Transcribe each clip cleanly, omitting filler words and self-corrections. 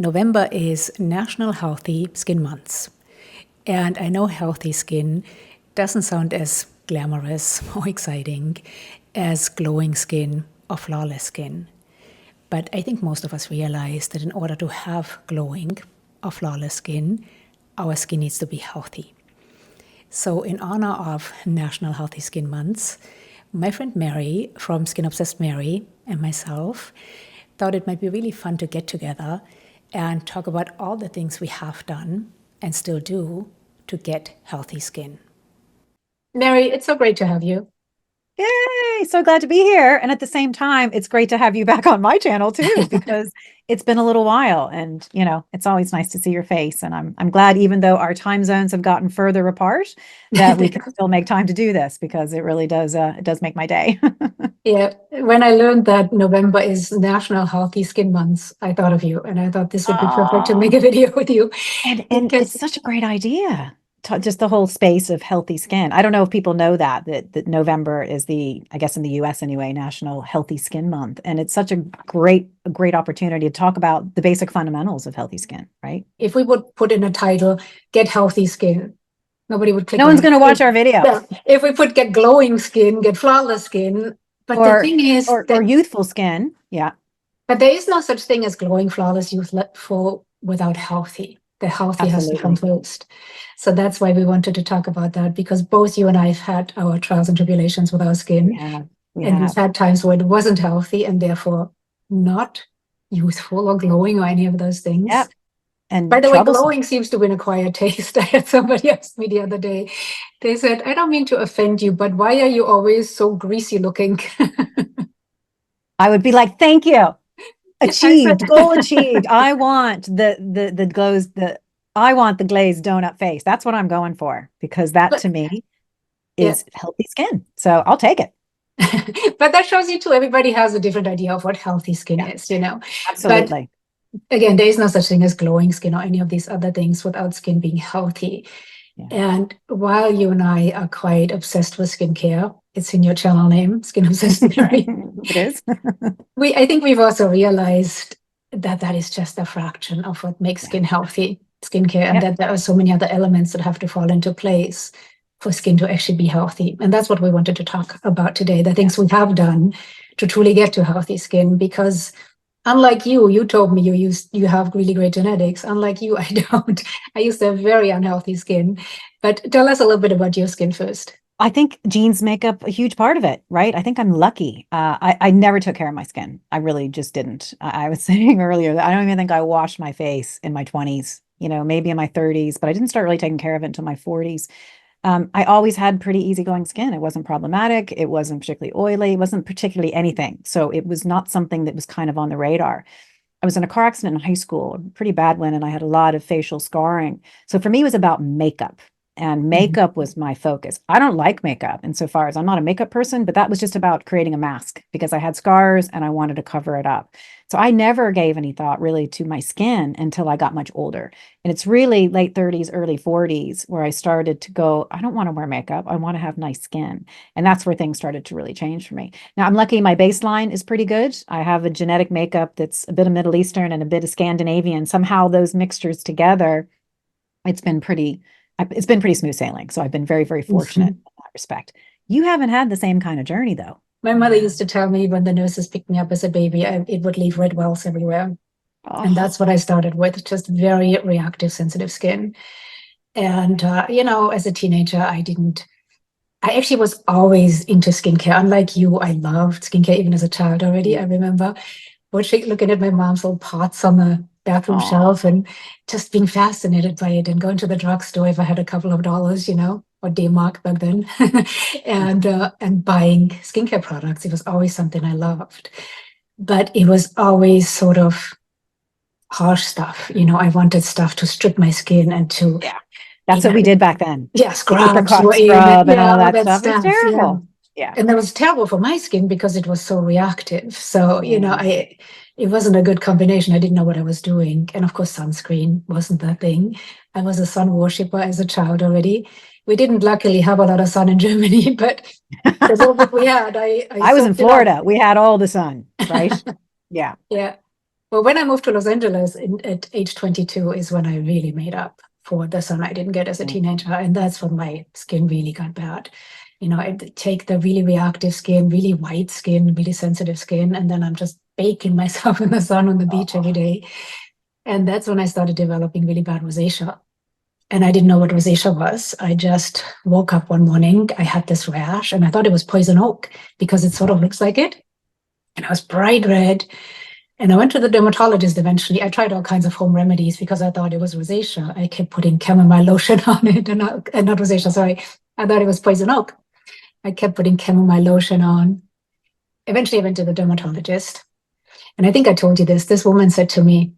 November is National Healthy Skin Month. And I know healthy skin doesn't sound as glamorous or exciting as glowing skin or flawless skin. But I think most of us realize that in order to have glowing or flawless skin, our skin needs to be healthy. So in honor of National Healthy Skin Month, my friend Mary from SkinObsessedMary and myself thought it might be really fun to get together and talk about all the things we have done and still do to get healthy skin. Mary, it's so great to have you. Yay! So glad to be here. And at the same time, it's great to have you back on my channel too, because it's been a little while and, you know, it's always nice to see your face. And I'm glad, even though our time zones have gotten further apart, that we can still make time to do this, because it really does, it does make my day. Yeah. When I learned that November is National Healthy Skin Month, I thought of you and I thought this would be perfect to make a video with you. And it's such a great idea. Just the whole space of healthy skin. I don't know if people know that November is I guess in the US anyway, National Healthy Skin Month. And it's such a great opportunity to talk about the basic fundamentals of healthy skin, right? If we would put in a title, Get Healthy Skin, nobody would click No on one's it. going to watch our video. Yeah. If we put Get Glowing Skin, Get Flawless Skin. But the thing is, or youthful skin. Yeah. But there is no such thing as glowing, flawless, youthful without healthy. The healthy has to come first. So that's why we wanted to talk about that, because both you and I have had our trials and tribulations with our skin. And we've had times where it wasn't healthy and therefore not youthful or glowing or any of those things. Yep. And by the way, glowing seems to be an acquired taste. I had somebody ask me the other day. They said, I don't mean to offend you, but why are you always so greasy looking? I would be like, thank you. Achieved, goal achieved. I want the glows, I want the glazed donut face. That's what I'm going for, because that to me is healthy skin. So I'll take it. But that shows you too, everybody has a different idea of what healthy skin is, you know. Absolutely. But again, there is no such thing as glowing skin or any of these other things without skin being healthy. And while you and I are quite obsessed with skincare, it's in your channel name, SkinObsessedMary. It is. I think we've also realized that that is just a fraction of what makes skin healthy, skincare, and that there are so many other elements that have to fall into place for skin to actually be healthy. And that's what we wanted to talk about today, the things we have done to truly get to healthy skin. Because unlike you told me you have really great genetics. Unlike you, I don't. I used to have very unhealthy skin. But tell us a little bit about your skin first. I think genes make up a huge part of it, right? I think I'm lucky. I never took care of my skin. I really just didn't. I was saying earlier that I don't even think I washed my face in my 20s, you know, maybe in my 30s, but I didn't start really taking care of it until my 40s. I always had pretty easygoing skin. It wasn't problematic. It wasn't particularly oily. It wasn't particularly anything. So it was not something that was kind of on the radar. I was in a car accident in high school, a pretty bad one, and I had a lot of facial scarring. So for me, it was about makeup. And makeup was my focus. I don't like makeup insofar as I'm not a makeup person, but that was just about creating a mask because I had scars and I wanted to cover it up. So I never gave any thought really to my skin until I got much older. And it's really late 30s, early 40s where I started to go, I don't want to wear makeup. I want to have nice skin. And that's where things started to really change for me. Now, I'm lucky my baseline is pretty good. I have a genetic makeup that's a bit of Middle Eastern and a bit of Scandinavian. Somehow those mixtures together, it's been pretty smooth sailing. So I've been very, very fortunate in that respect. You haven't had the same kind of journey, though. My mother used to tell me when the nurses picked me up as a baby, it would leave red wells everywhere. And that's what I started with, just very reactive, sensitive skin. And, you know, as a teenager, I actually was always into skincare. Unlike you, I loved skincare even as a child already. I remember looking at my mom's little pots on the bathroom shelf and just being fascinated by it and going to the drugstore if I had a couple of dollars, you know, or D-Mark back then, and buying skincare products. It was always something I loved. But it was always sort of harsh stuff. You know, I wanted stuff to strip my skin and to... Yeah, that's what we did back then. Yeah, scrub and all that stuff. It was terrible. Yeah. And that was terrible for my skin because it was so reactive. So, you know, it wasn't a good combination. I didn't know what I was doing. And of course, sunscreen wasn't the thing. I was a sun worshiper as a child already. We didn't luckily have a lot of sun in Germany, but the little bit we had, I was in Florida. We had all the sun, right? Yeah. Yeah. Well, when I moved to Los Angeles at age 22 is when I really made up for the sun I didn't get as a teenager. And that's when my skin really got bad. I'd take the really reactive skin, really white skin, really sensitive skin, and then I'm just baking myself in the sun on the beach every day. And that's when I started developing really bad rosacea. And I didn't know what rosacea was. I just woke up one morning, I had this rash, and I thought it was poison oak because it sort of looks like it. And I was bright red. And I went to the dermatologist eventually. I tried all kinds of home remedies because I thought it was rosacea. I kept putting chamomile lotion on it, and not rosacea, sorry. I thought it was poison oak. I kept putting chamomile lotion on. Eventually, I went to the dermatologist. And I think I told you this. This woman said to me,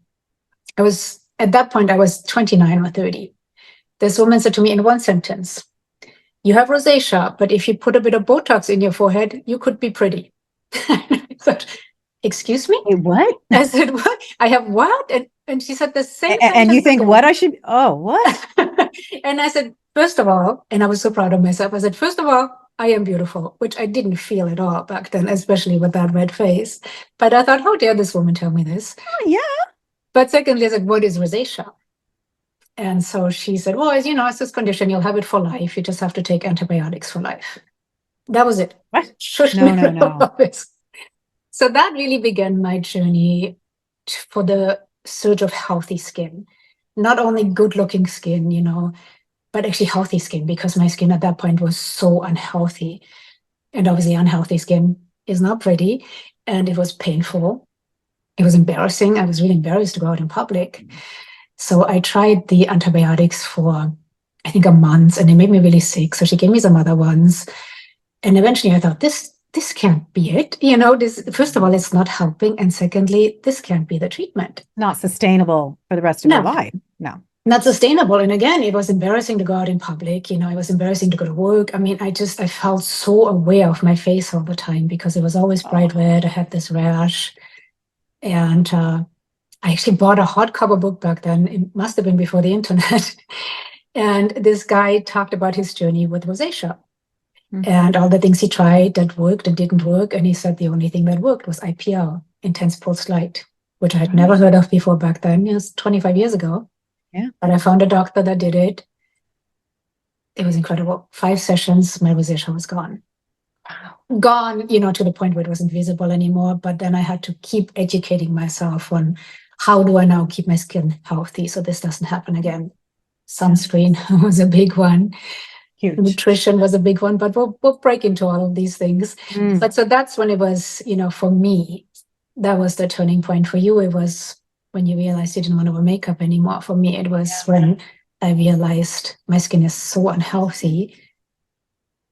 at that point, I was 29 or 30. This woman said to me in one sentence, "You have rosacea, but if you put a bit of Botox in your forehead, you could be pretty." I thought, excuse me? Wait, what? I said, what? I have what? And she said the same And you think again. what I should, what? And I said, first of all, and I was so proud of myself, I said, first of all, I am beautiful, which I didn't feel at all back then, especially with that red face. But I thought, how dare this woman tell me this? Oh, yeah. But secondly, I said, what is rosacea? And so she said, well, as you know, it's this condition, you'll have it for life. You just have to take antibiotics for life. That was it. What? Shushed No, me no, out no. of office. So that really began my journey for the search of healthy skin. Not only good looking skin, but actually healthy skin, because my skin at that point was so unhealthy. And obviously, unhealthy skin is not pretty. And it was painful. It was embarrassing. I was really embarrassed to go out in public. So I tried the antibiotics for, I think, a month, and it made me really sick. So she gave me some other ones. And eventually I thought, this can't be it. This, first of all, it's not helping. And secondly, this can't be the treatment. Not sustainable for the rest of your life. No. Not sustainable. And again, it was embarrassing to go out in public. It was embarrassing to go to work. I mean, I felt so aware of my face all the time because it was always bright red. I had this rash. And I actually bought a hardcover book back then. It must have been before the internet. And this guy talked about his journey with rosacea. And all the things he tried that worked and didn't work. And he said the only thing that worked was IPL, intense pulse light, which I had never heard of before back then. It was 25 years ago. Yeah. But I found a doctor that did it. It was incredible. 5 sessions, my rosacea was gone. Wow. Gone, to the point where it wasn't visible anymore. But then I had to keep educating myself on how do I now keep my skin healthy so this doesn't happen again. Sunscreen was a big one. Huge. Nutrition was a big one, but we'll break into all of these things. But so that's when it was, for me, that was the turning point. For you, it was when you realized you didn't want to wear makeup anymore. For me, it was when I realized my skin is so unhealthy.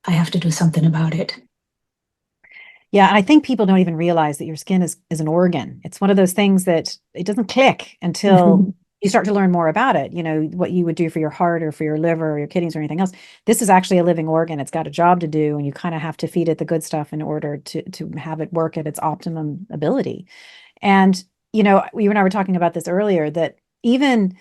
I have to do something about it. Yeah, and I think people don't even realize that your skin is an organ. It's one of those things that it doesn't click until you start to learn more about it. What you would do for your heart or for your liver or your kidneys or anything else. This is actually a living organ. It's got a job to do, and you kind of have to feed it the good stuff in order to have it work at its optimum ability. And, you and I were talking about this earlier, that even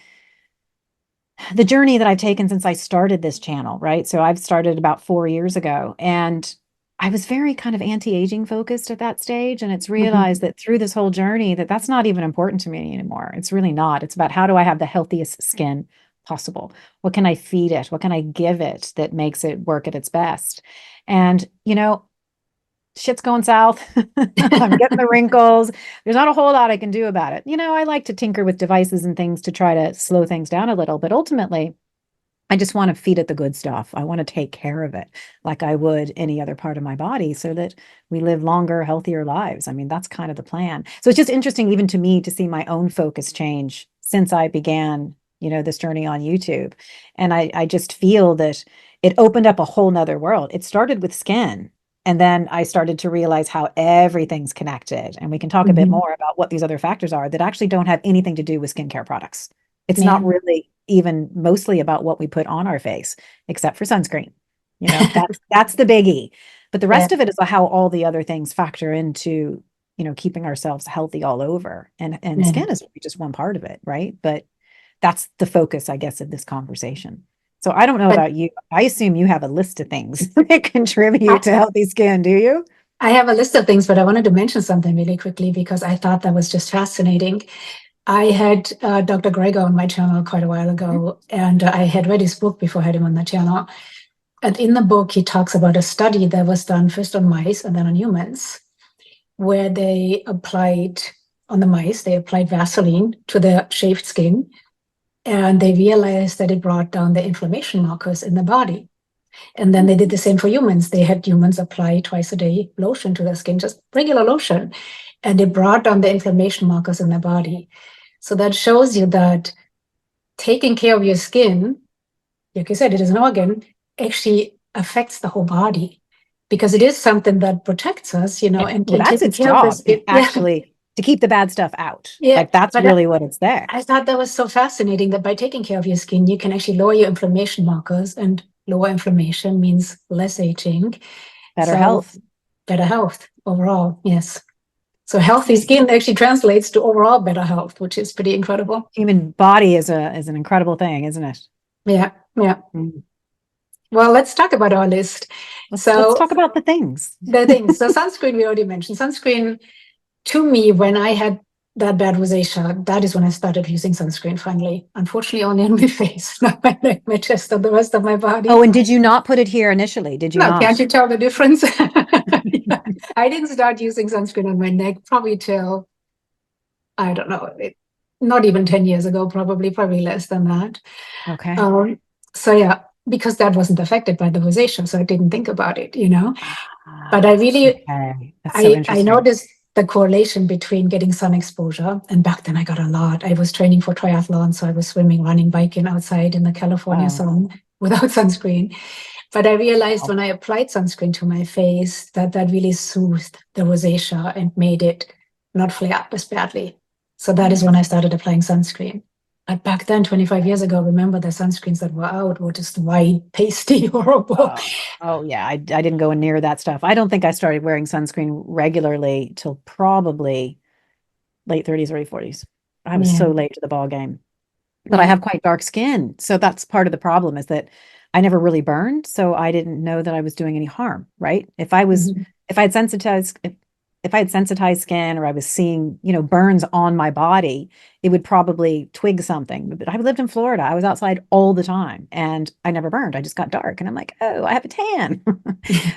the journey that I've taken since I started this channel, right? So I've started about 4 years ago, and I was very kind of anti-aging focused at that stage. And it's realized that through this whole journey that that's not even important to me anymore. It's really not. It's about how do I have the healthiest skin possible? What can I feed it? What can I give it that makes it work at its best? And, shit's going south. I'm getting the wrinkles. There's not a whole lot I can do about it. I like to tinker with devices and things to try to slow things down a little, but ultimately, I just want to feed it the good stuff. I want to take care of it like I would any other part of my body so that we live longer, healthier lives. I mean, that's kind of the plan. So it's just interesting even to me to see my own focus change since I began, this journey on YouTube. And I just feel that it opened up a whole nother world. It started with skin. And then I started to realize how everything's connected. And we can talk a bit more about what these other factors are that actually don't have anything to do with skincare products. It's not really even mostly about what we put on our face, except for sunscreen. That's the biggie. But the rest of it is how all the other things factor into, keeping ourselves healthy all over. And skin is just one part of it, right? But that's the focus, I guess, of this conversation. So I don't know about you. I assume you have a list of things that contribute to healthy skin, do you? I have a list of things, but I wanted to mention something really quickly because I thought that was just fascinating. I had Dr. Gregor on my channel quite a while ago, and I had read his book before I had him on the channel. And in the book, he talks about a study that was done first on mice and then on humans, where they applied, on the mice, they applied Vaseline to their shaved skin, and they realized that it brought down the inflammation markers in the body. And then they did the same for humans. They had humans apply twice a day lotion to their skin, just regular lotion, and it brought down the inflammation markers in their body. So that shows you that taking care of your skin, like you said, it is an organ, actually affects the whole body because it is something that protects us, Well, and that's taking its care of job, us. Yeah, actually, to keep the bad stuff out. yeah. Like that's But really what it's there. I thought that was so fascinating that by taking care of your skin, you can actually lower your inflammation markers, and lower inflammation means less aging. Better So health. better health overall, yes. So healthy skin actually translates to overall better health, which is pretty incredible. Human body is an incredible thing, isn't it? Yeah, yeah. Mm. Well, let's talk about our list. Let's So talk about the things. the things. So sunscreen, we already mentioned. Sunscreen, to me, when I had that bad rosacea, that is when I started using sunscreen finally. Unfortunately, only on my face, not my neck, my chest, or the rest of my body. Oh, and did you not put it here initially? Did you No, not? can't you tell the difference? Yeah. I didn't start using sunscreen on my neck probably till, I don't know, not even 10 years ago, probably less than that. Okay. So yeah, because that wasn't affected by the rosacea, so I didn't think about it, But I really, Okay. That's so I interesting. noticed the correlation between getting sun exposure, and back then I got a lot. I was training for triathlon, so I was swimming, running, biking outside in the California sun without sunscreen. But I realized when I applied sunscreen to my face that really soothed the rosacea and made it not flare up as badly. So that is when I started applying sunscreen. But back then, 25 years ago, remember the sunscreens that were out were just white, pasty, horrible. Oh yeah, I didn't go near that stuff. I don't think I started wearing sunscreen regularly till probably late 30s, early 40s. I was so late to the ball game. But I have quite dark skin. So that's part of the problem, is that I never really burned. So I didn't know that I was doing any harm, right? If I had sensitized skin, or I was seeing, burns on my body, it would probably twig something. But I lived in Florida. I was outside all the time and I never burned. I just got dark. And I'm like, oh, I have a tan.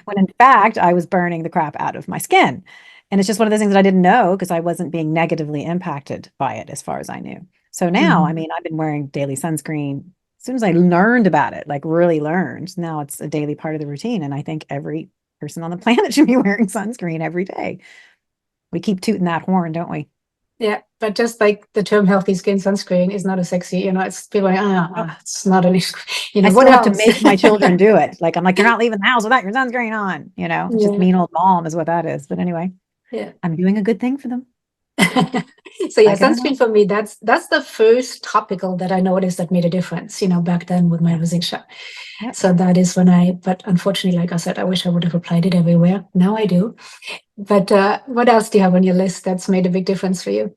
When in fact, I was burning the crap out of my skin. And it's just one of those things that I didn't know because I wasn't being negatively impacted by it as far as I knew. So now, I mean, I've been wearing daily sunscreen as soon as I learned about it, like really learned. Now it's a daily part of the routine. And I think every person on the planet should be wearing sunscreen every day. We keep tooting that horn, don't we? Yeah, but just like the term healthy skin sunscreen is not a sexy, it's people like, it's not an issue. I What still have else? to make my children do it. Like, I'm like, you're not leaving the house without your sunscreen on, just mean old mom is what that is. But anyway, I'm doing a good thing for them. So yeah, sunscreen for me, that's the first topical that I noticed that made a difference, back then with my rosacea. So that is when but unfortunately, like I said, I wish I would have applied it everywhere. Now I do. But what else do you have on your list that's made a big difference for you?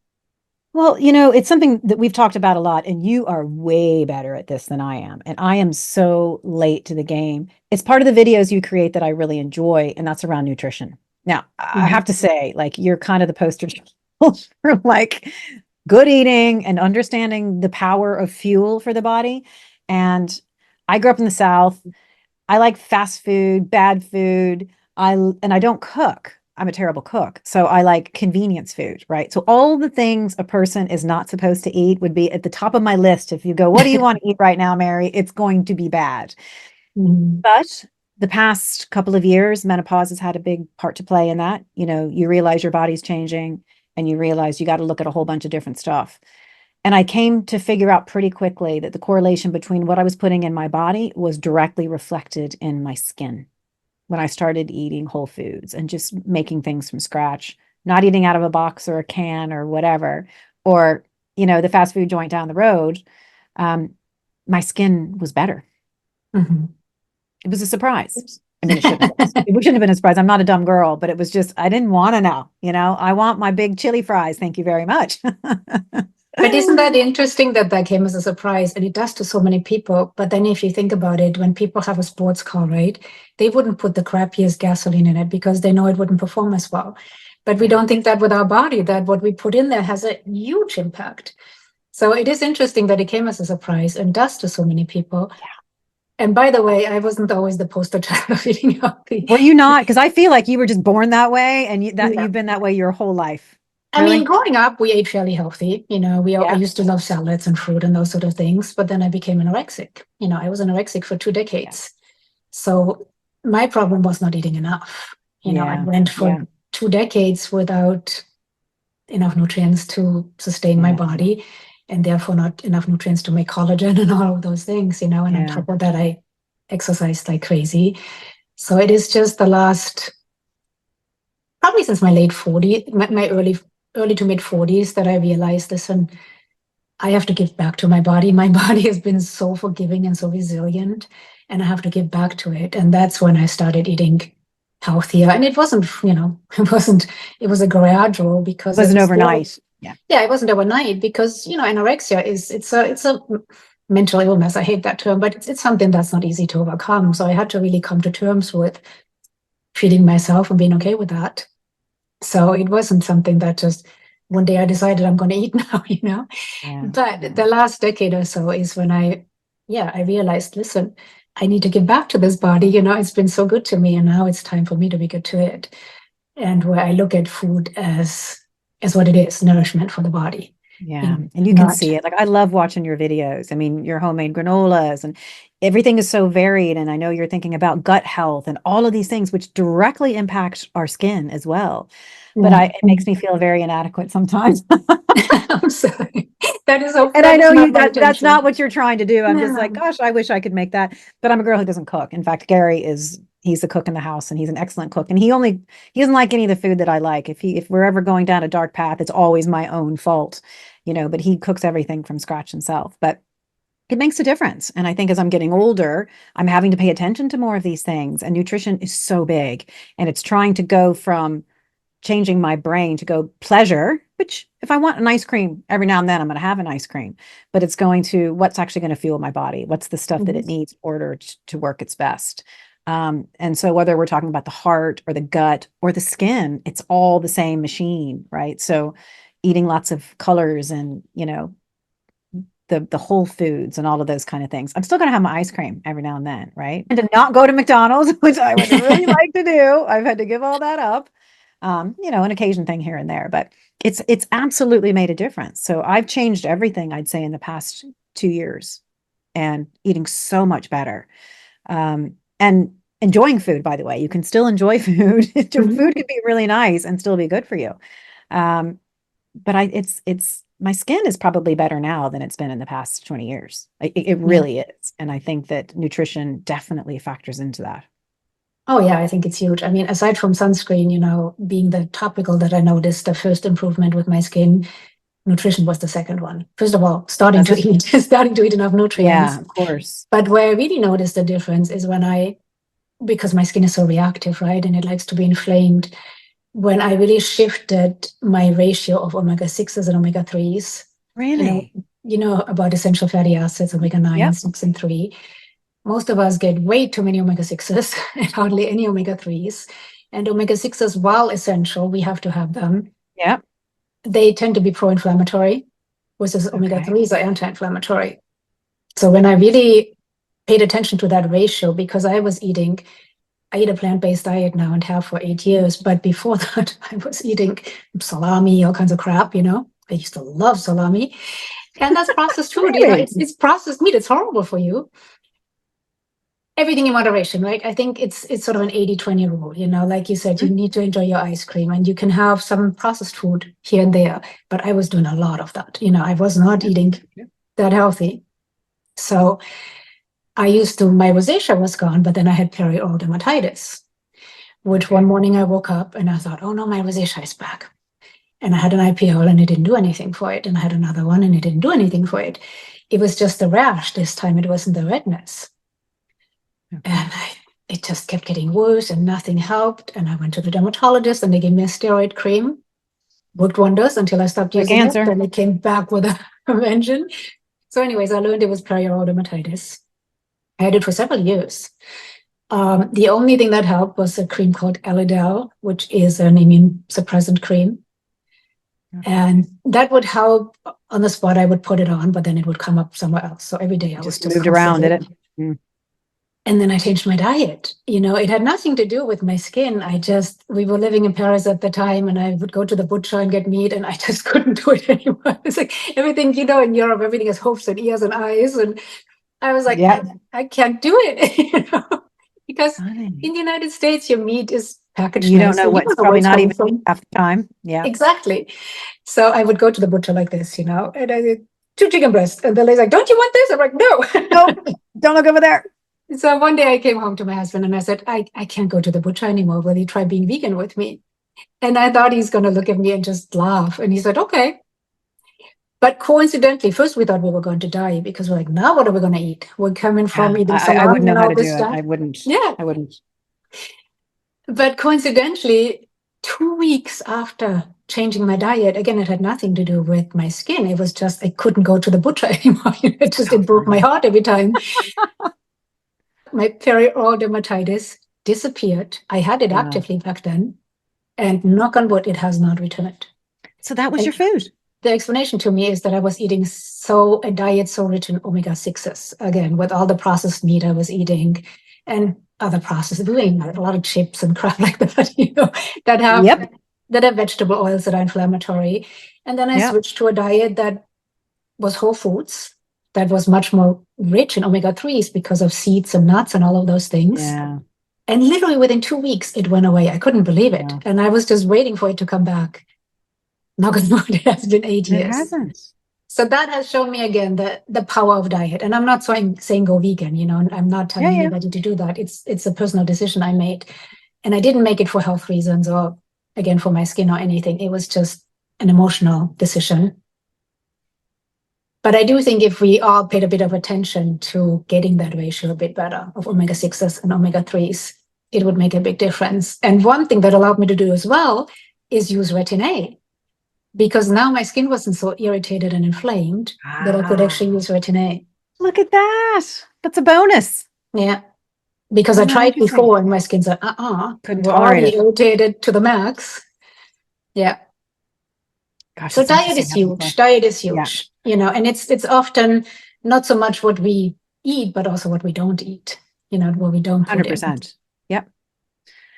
Well, it's something that we've talked about a lot, and you are way better at this than I am. And I am so late to the game. It's part of the videos you create that I really enjoy, and that's around nutrition. Now, I have to say, like, you're kind of the poster child for like good eating and understanding the power of fuel for the body. And I grew up in the South. I like fast food, bad food. And I don't cook. I'm a terrible cook. So I like convenience food, right? So all the things a person is not supposed to eat would be at the top of my list. If you go, what do you want to eat right now, Mary? It's going to be bad. But the past couple of years, menopause has had a big part to play in that. You realize your body's changing and you realize you got to look at a whole bunch of different stuff. And I came to figure out pretty quickly that the correlation between what I was putting in my body was directly reflected in my skin. When I started eating whole foods and just making things from scratch, not eating out of a box or a can or whatever, or, the fast food joint down the road, my skin was better. It was a surprise. I mean, it shouldn't have been a surprise. I'm not a dumb girl, but it was just, I didn't want to know, I want my big chili fries. Thank you very much. But isn't that interesting that that came as a surprise? And it does to so many people. But then if you think about it, when people have a sports car, right, they wouldn't put the crappiest gasoline in it because they know it wouldn't perform as well. But we don't think that with our body, that what we put in there has a huge impact. So it is interesting that it came as a surprise and does to so many people. Yeah. And by the way, I wasn't always the poster child of eating healthy. Were you not? Because I feel like you were just born that way, and Yeah. you've been that way your whole life. I Really? mean, growing up, we ate fairly healthy. I Yeah. used to love salads and fruit and those sort of things. But then I became anorexic. I was anorexic for 2 decades. So my problem was not eating enough. I went for 2 decades without enough nutrients to sustain my body, and therefore not enough nutrients to make collagen and all of those things, and on top of that, I exercised like crazy. So it is just the last, probably since my late 40s, my early to mid 40s, that I realized, listen, I have to give back to my body. My body has been so forgiving and so resilient, and I have to give back to it. And that's when I started eating healthier. And it wasn't, it was a gradual, because it wasn't overnight. Yeah, it wasn't overnight, because, anorexia it's a mental illness. I hate that term, but it's something that's not easy to overcome. So I had to really come to terms with treating myself and being okay with that. So it wasn't something that just one day I decided I'm going to eat now, But the last decade or so is when I realized, listen, I need to give back to this body. It's been so good to me, and now it's time for me to be good to it. And where I look at food as what it is, nourishment for the body. Yeah. And you can see it. Like, I love watching your videos. I mean, your homemade granolas, and everything is so varied. And I know you're thinking about gut health and all of these things, which directly impact our skin as well. But it makes me feel very inadequate sometimes. I'm sorry. That is so. And I know that's not what you're trying to do. I'm just like, gosh, I wish I could make that. But I'm a girl who doesn't cook. In fact, Gary he's the cook in the house, and he's an excellent cook. And he doesn't like any of the food that I like. If we're ever going down a dark path, it's always my own fault, but he cooks everything from scratch himself. But it makes a difference. And I think as I'm getting older, I'm having to pay attention to more of these things. And nutrition is so big, and it's trying to go from changing my brain to go pleasure, which if I want an ice cream every now and then, I'm going to have an ice cream, but it's going to, what's actually going to fuel my body? What's the stuff that it needs in order to work its best? And so whether we're talking about the heart or the gut or the skin, it's all the same machine, right? So eating lots of colors and, the whole foods and all of those kind of things. I'm still going to have my ice cream every now and then, right? And to not go to McDonald's, which I would really like to do. I've had to give all that up. An occasion thing here and there, but it's absolutely made a difference. So I've changed everything, I'd say, in the past 2 years, and eating so much better. And enjoying food, by the way. You can still enjoy food. Food can be really nice and still be good for you. But my skin is probably better now than it's been in the past 20 years. It really is. And I think that nutrition definitely factors into that. Oh, yeah, I think it's huge. I mean, aside from sunscreen, being the topical that I noticed, the first improvement with my skin, nutrition was the second one. First of all, starting to eat enough nutrients. Yeah, of course. But where I really noticed the difference is because my skin is so reactive, right? And it likes to be inflamed. When I really shifted my ratio of omega-6s and omega-3s. Really? About essential fatty acids, omega-9, 6, and 3. Most of us get way too many omega-6s and hardly any omega-3s. And omega-6s, while essential, we have to have them. Yeah. They tend to be pro-inflammatory, whereas omega-3s are anti-inflammatory. So when I really paid attention to that ratio, because I eat a plant-based diet now and have for 8 years. But before that, I was eating salami, all kinds of crap, I used to love salami. And that's processed food. Really? It's processed meat. It's horrible for you. Everything in moderation, right? I think it's sort of an 80-20 rule, like you said, you need to enjoy your ice cream, and you can have some processed food here and there. But I was doing a lot of that. I was not eating that healthy. So my rosacea was gone, but then I had perioral dermatitis, which one morning I woke up and I thought, oh no, my rosacea is back. And I had an IPL and it didn't do anything for it. And I had another one and it didn't do anything for it. It was just the rash this time. It wasn't the redness. And it just kept getting worse and nothing helped. And I went to the dermatologist and they gave me a steroid cream. worked wonders until I stopped Quick using answer. it. Then it came back with a vengeance. So anyways, I learned it was perioral dermatitis. I had it for several years. The only thing that helped was a cream called Elidel, which is an immune suppressant cream. And that would help on the spot. I would put it on, but then it would come up somewhere else. So every day I was just moved around, did it? And then I changed my diet. It had nothing to do with my skin. We were living in Paris at the time, and I would go to the butcher and get meat, and I just couldn't do it anymore. It's like everything, in Europe, everything has hooves and ears and eyes. And I was like, I can't do it, because in the United States, your meat is packaged. You don't know what's probably not even half the time. Yeah, exactly. So I would go to the butcher like this, and I did 2 chicken breasts, and the lady's like, "Don't you want this?" I'm like, "No, don't look over there." So one day I came home to my husband and I said, I can't go to the butcher anymore. Will you try being vegan with me? And I thought he's going to look at me and just laugh. And he said, okay. But coincidentally, first we thought we were going to die, because we're like, now what are we going to eat? We're coming from eating salami. I wouldn't know how to do it. Stuff. I wouldn't. Yeah. I wouldn't. But coincidentally, 2 weeks after changing my diet, again, it had nothing to do with my skin. It was just, I couldn't go to the butcher anymore. It broke my heart every time. My perioral dermatitis disappeared. I had it actively back then, and knock on wood, it has not returned. So that was your food. The explanation to me is that I was eating a diet so rich in omega-6s, again, with all the processed meat I was eating and other processed, doing a lot of chips and crap like that, that have vegetable oils that are inflammatory. And then I switched to a diet that was whole foods, that was much more rich in omega-3s because of seeds and nuts and all of those things. Yeah. And literally within 2 weeks, it went away. I couldn't believe it. Yeah. And I was just waiting for it to come back. Now, it has been 8 years. It hasn't. So that has shown me again the power of diet. And I'm not saying go vegan, I'm not telling anybody to do that. It's a personal decision I made. And I didn't make it for health reasons or, again, for my skin or anything. It was just an emotional decision. But I do think if we all paid a bit of attention to getting that ratio a bit better of omega-6s and omega-3s, it would make a big difference. And one thing that allowed me to do as well is use retin A, because now my skin wasn't so irritated and inflamed that I could actually use retin A. Look at that. That's a bonus. Yeah. Because I tried before and my skin's like, couldn't tolerate it. Irritated to the max. Yeah. Gosh, so diet is huge. Diet is huge, and it's often not so much what we eat, but also what we don't eat, what we don't put 100%. Yep.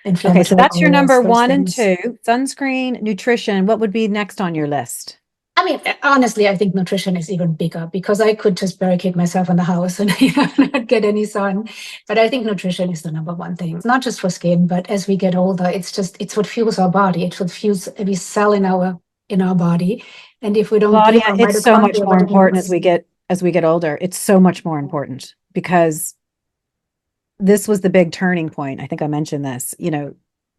Okay, so that's your number 1 and 2, sunscreen, nutrition. What would be next on your list? I mean, honestly, I think nutrition is even bigger, because I could just barricade myself in the house and not get any sun. But I think nutrition is the number 1 thing. It's not just for skin, but as we get older, it's what fuels our body. It's what fuels every cell in our body. And if we don't, Claudia, it's so much more important as we get older. It's so much more important, because this was the big turning point. I think I mentioned this, 2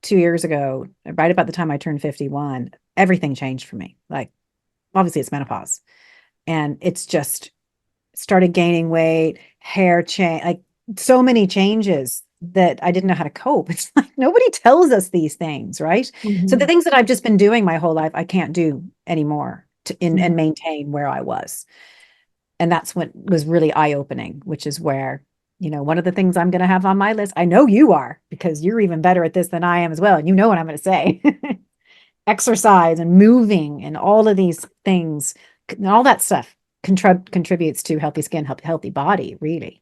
years ago, right about the time I turned 51, everything changed for me. Like, obviously it's menopause, and it's just started gaining weight, hair change, like so many changes that I didn't know how to cope. It's like nobody tells us these things, right? Mm-hmm. So the things that I've just been doing my whole life, I can't do anymore and maintain where I was. And that's what was really eye-opening, which is where, one of the things I'm going to have on my list, I know you are, because you're even better at this than I am as well. And you know what I'm going to say. Exercise and moving and all of these things, and all that stuff contributes to healthy skin, healthy body, really.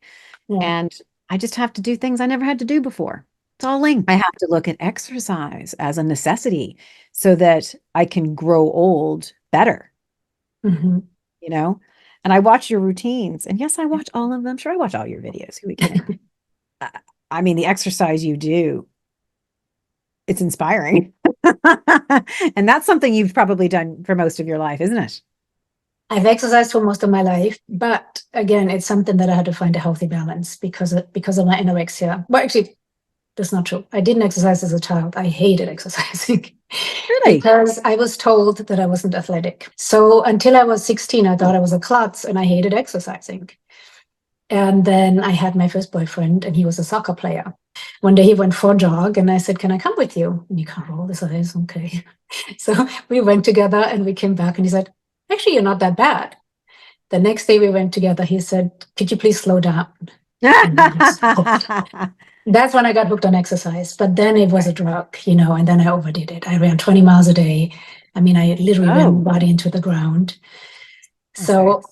Yeah. And I just have to do things I never had to do before. It's all linked. I have to look at exercise as a necessity so that I can grow old better, and I watch your routines, and yes, I watch all of them. Sure, I watch all your videos. Who we kidding? I mean, the exercise you do, it's inspiring. And that's something you've probably done for most of your life, isn't it? I've exercised for most of my life, but again, it's something that I had to find a healthy balance because of my anorexia. Well, actually, that's not true. I didn't exercise as a child. I hated exercising. Really? Because I was told that I wasn't athletic. So until I was 16, I thought I was a klutz and I hated exercising. And then I had my first boyfriend, and he was a soccer player. One day he went for a jog, and I said, "Can I come with you?" And you can't roll his eyes. Okay. So we went together, and we came back, and he said, "Actually, you're not that bad." The next day we went together, he said, "Could you please slow down?" And I was hooked. That's when I got hooked on exercise. But then it was a drug, and then I overdid it. I ran 20 miles a day. I mean, I literally ran my body into the ground. So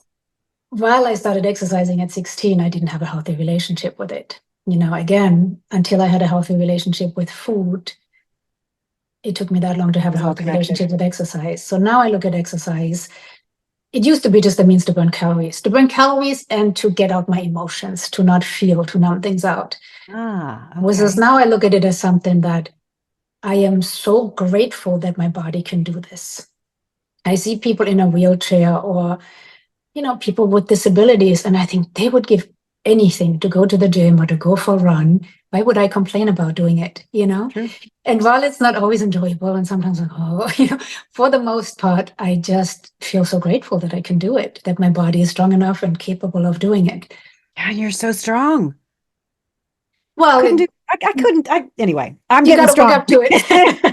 while I started exercising at 16, I didn't have a healthy relationship with it. Again, until I had a healthy relationship with food, it took me that long to have a healthy relationship with exercise. So now I look at exercise. It used to be just a means to burn calories and to get out my emotions, to not feel, to numb things out. Whereas now I look at it as something that I am so grateful that my body can do this. I see people in a wheelchair or people with disabilities, and I think they would give anything to go to the gym or to go for a run. Why would I complain about doing it? True. And while it's not always enjoyable, and sometimes for the most part, I just feel so grateful that I can do it, that my body is strong enough and capable of doing it. Yeah, you're so strong. Well, anyway, I'm getting strong. Up to it.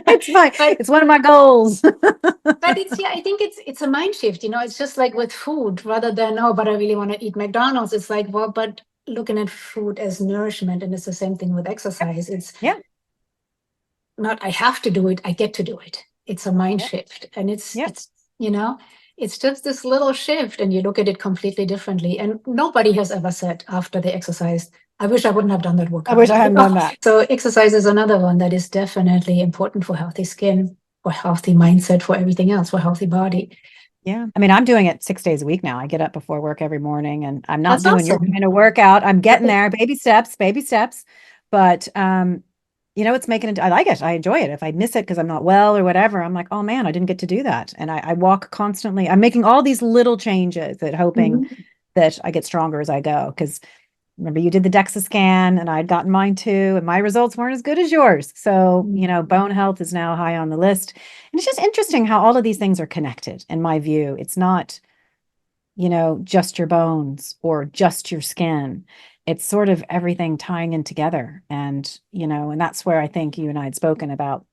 It's fine. It's one of my goals. But I think it's a mind shift. It's just like with food, rather than, oh, but I really want to eat McDonald's. It's like, well, but looking at food as nourishment, and it's the same thing with exercise. It's not I have to do it, I get to do it. It's a mind shift, and it's just this little shift, and you look at it completely differently. And nobody has ever said after they exercised, I wish I wouldn't have done that workout. I wish I hadn't done that. So exercise is another one that is definitely important for healthy skin, for healthy mindset, for everything else, for healthy body. Yeah. I mean, I'm doing it 6 days a week now. I get up before work every morning, and I'm not doing your kind of workout. I'm getting there, baby steps. But, it's making it, I like it. I enjoy it. If I miss it because I'm not well or whatever, I'm like, oh man, I didn't get to do that. And I walk constantly. I'm making all these little changes that hoping that I get stronger as I go. Because remember, you did the DEXA scan, and I'd gotten mine too, and my results weren't as good as yours. So, bone health is now high on the list. And it's just interesting how all of these things are connected, in my view. It's not, just your bones or just your skin. It's sort of everything tying in together. And, and that's where I think you and I had spoken about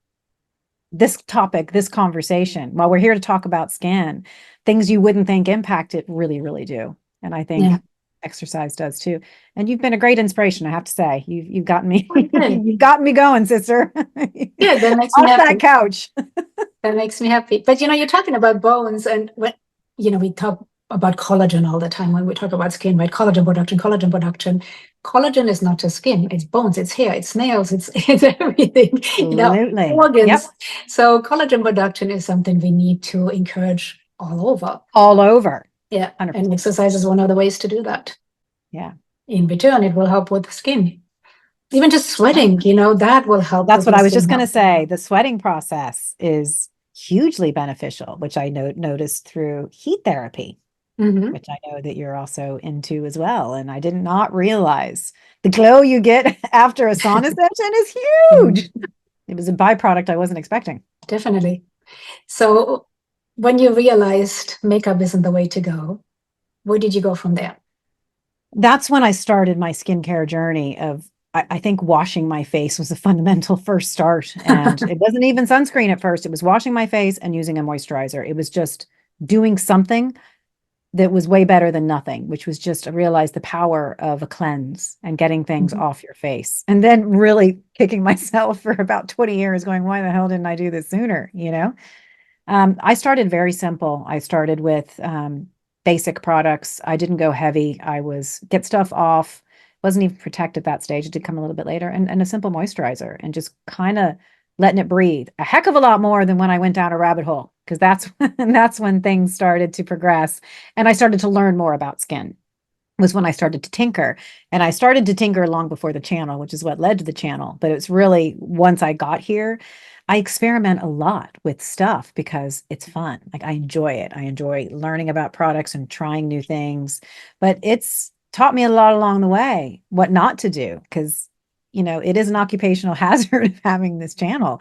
this topic, this conversation. While we're here to talk about skin, things you wouldn't think impact it really, really do. And I think exercise does too. And you've been a great inspiration, I have to say. You've gotten me you've gotten me going, sister. Yeah, that makes me happy. Off that couch. That makes me happy. But you're talking about bones, and when we talk about collagen all the time when we talk about skin, right? Collagen production. Collagen is not just skin, it's bones, it's hair, it's nails, it's everything. Absolutely. Organs. Yep. So collagen production is something we need to encourage all over. Yeah. 100%. And exercise is one of the ways to do that. Yeah. In return, it will help with the skin. Even just sweating, that will help. That's what I was just going to say. The sweating process is hugely beneficial, which I noticed through heat therapy, which I know that you're also into as well. And I did not realize the glow you get after a sauna session is huge. It was a byproduct I wasn't expecting. Definitely. So when you realized makeup isn't the way to go, where did you go from there? That's when I started my skincare journey of, I think washing my face was a fundamental first start. And it wasn't even sunscreen at first. It was washing my face and using a moisturizer. It was just doing something that was way better than nothing, which was just, I realized the power of a cleanse and getting things off your face. And then really kicking myself for about 20 years going, why the hell didn't I do this sooner? I started very simple. I started with basic products. I didn't go heavy. I was get stuff off. Wasn't even protect at that stage. It did come a little bit later, and a simple moisturizer, and just kind of letting it breathe a heck of a lot more than when I went down a rabbit hole, because that's when things started to progress. And I started to learn more about skin, was when I started to tinker. And I started to tinker long before the channel, which is what led to the channel. But it's really, once I got here, I experiment a lot with stuff because it's fun. Like, I enjoy it. I enjoy learning about products and trying new things, but it's taught me a lot along the way what not to do, because, it is an occupational hazard of having this channel.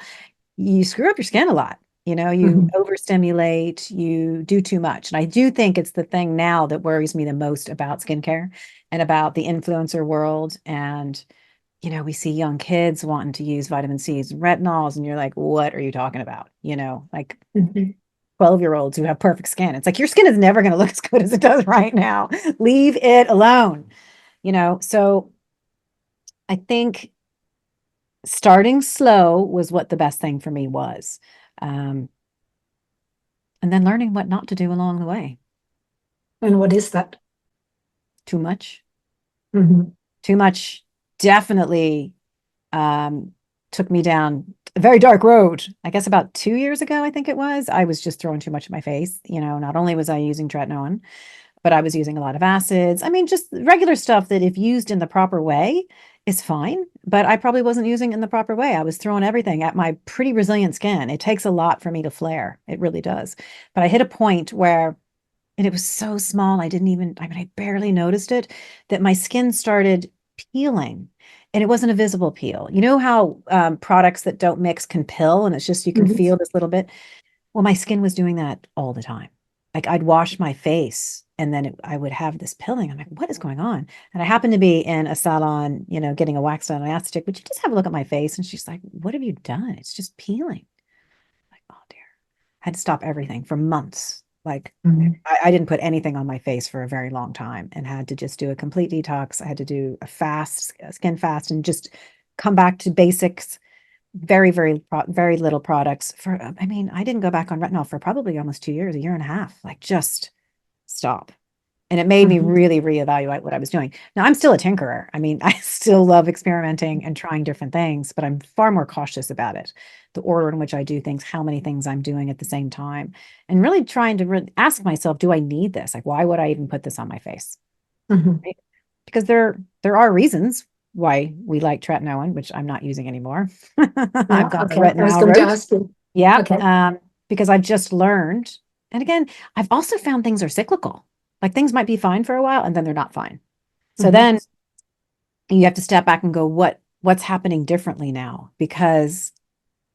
You screw up your skin a lot. You know, you overstimulate, you do too much. And I do think it's the thing now that worries me the most about skincare and about the influencer world. And, you know, we see young kids wanting to use vitamin C's and retinols, and you're like, what are you talking about? You know, like 12-year-olds who have perfect skin. It's like your skin is never going to look as good as it does right now. Leave it alone. You know, so I think starting slow was what the best thing for me was. Um, and then learning what not to do along the way. And what is that? Too much. Mm-hmm. Too much definitely took me down a very dark road. I guess about 2 years ago, I think it was. I was just throwing too much in my face. You know, not only was I using tretinoin, but I was using a lot of acids. I mean, just regular stuff that if used in the proper way is fine, but I probably wasn't using it in the proper way. I was throwing everything at my pretty resilient skin. It takes a lot for me to flare. It really does. But I hit a point where, and it was so small, I mean, I barely noticed it, that my skin started peeling. And it wasn't a visible peel. You know how products that don't mix can pill, and it's just you can feel this little bit? Well, my skin was doing that all the time. Like I'd wash my face and then I would have this pilling. I'm like, what is going on? And I happened to be in a salon, you know, getting a wax done. I asked the chick, would you just have a look at my face? And she's like, what have you done? It's just peeling. Like, oh dear. I had to stop everything for months. Like I didn't put anything on my face for a very long time and had to just do a complete detox. I had to do a fast, skin fast, and just come back to basics. Very little products for, I mean, I didn't go back on retinol for probably almost 2 years, a year and a half, like just stop. And it made me really reevaluate what I was doing. Now I'm still a tinkerer. I mean, I still love experimenting and trying different things, but I'm far more cautious about it. The order in which I do things, how many things I'm doing at the same time, and really trying to ask myself, do I need this? Like, why would I even put this on my face? Right? Because there are reasons why we like tretinoin, which I'm not using anymore. I've got the I was going to ask you. Yeah. Okay. Because I've just learned. And again, I've also found things are cyclical. Like things might be fine for a while and then they're not fine. So then you have to step back and go, what's happening differently now? Because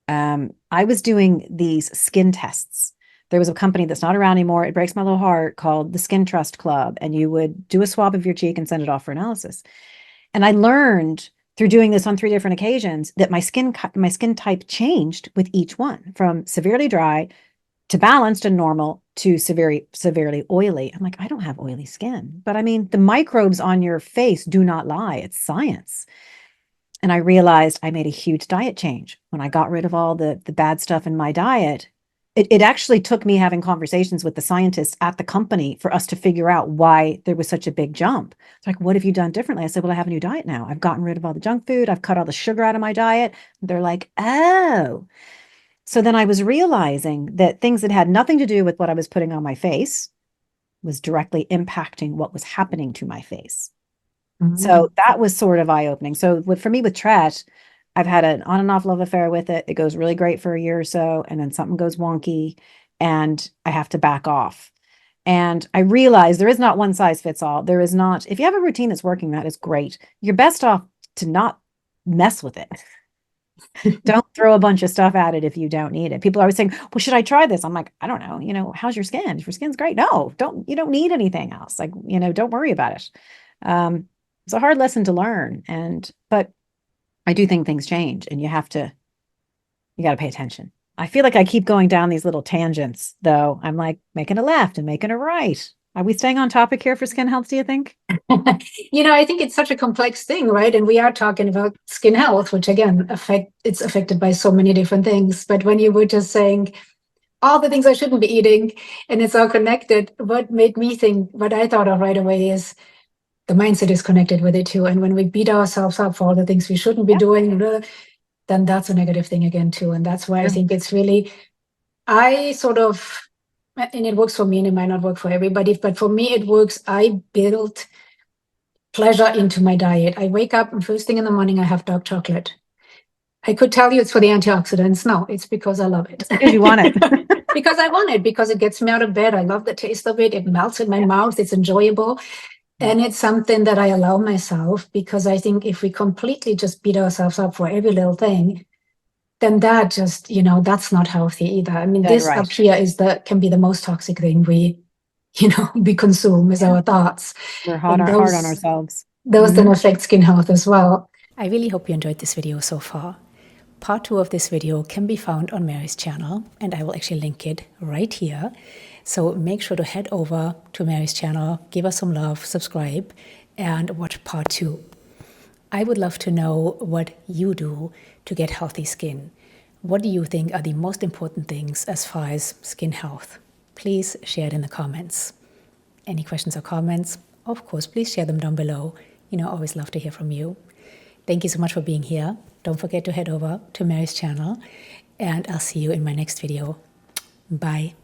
I was doing these skin tests. There was a company that's not around anymore. It breaks my little heart, called the Skin Trust Club. And you would do a swab of your cheek and send it off for analysis. And I learned through doing this on 3 different occasions that my skin type changed with each one, from severely dry to balanced and normal to severely oily. I'm like, I don't have oily skin. But I mean, the microbes on your face do not lie. It's science. And I realized I made a huge diet change. When I got rid of all the bad stuff in my diet, it actually took me having conversations with the scientists at the company for us to figure out why there was such a big jump. It's like, what have you done differently? I said, well, I have a new diet now. I've gotten rid of all the junk food. I've cut all the sugar out of my diet. They're like, oh. So then I was realizing that things that had nothing to do with what I was putting on my face was directly impacting what was happening to my face. So that was sort of eye-opening. So for me with Tret, I've had an on and off love affair with it. It goes really great for a year or so, and then something goes wonky and I have to back off. And I realize there is not one size fits all. There is not, if you have a routine that's working, that is great. You're best off to not mess with it. Don't throw a bunch of stuff at it if you don't need it. People are always saying, well, should I try this? I'm like, I don't know. You know, how's your skin? If your skin's great, no, you don't need anything else. Like, you know, don't worry about it. It's a hard lesson to learn. But I do think things change and you got to pay attention. I feel like I keep going down these little tangents, though. I'm like making a left and making a right. Are we staying on topic here for skin health, do you think? You know, I think it's such a complex thing, right? And we are talking about skin health, which again, it's affected by so many different things. But when you were just saying all the things I shouldn't be eating and it's all connected, what made me think, what I thought of right away is the mindset is connected with it too. And when we beat ourselves up for all the things we shouldn't be doing, then that's a negative thing again too. And that's why I think it's really, and it works for me and it might not work for everybody, but for me it works. I build pleasure into my diet. I wake up and first thing in the morning I have dark chocolate. I could tell you it's for the antioxidants. No, it's because I love it. Because you want it. Because I want it, because it gets me out of bed. I love the taste of it. It melts in my mouth. It's enjoyable. And it's something that I allow myself, because I think if we completely just beat ourselves up for every little thing, then that just, that's not healthy either. I mean, Dead this right. up here can be the most toxic thing we consume is our thoughts. We're And hard on ourselves. those then affect skin health as well. I really hope you enjoyed this video so far. Part 2 of this video can be found on Mary's channel, and I will actually link it right here. So make sure to head over to Mary's channel, give us some love, subscribe, and watch part 2. I would love to know what you do to get healthy skin. What do you think are the most important things as far as skin health? Please share it in the comments. Any questions or comments? Of course, please share them down below. Always love to hear from you. Thank you so much for being here. Don't forget to head over to Mary's channel, and I'll see you in my next video. Bye.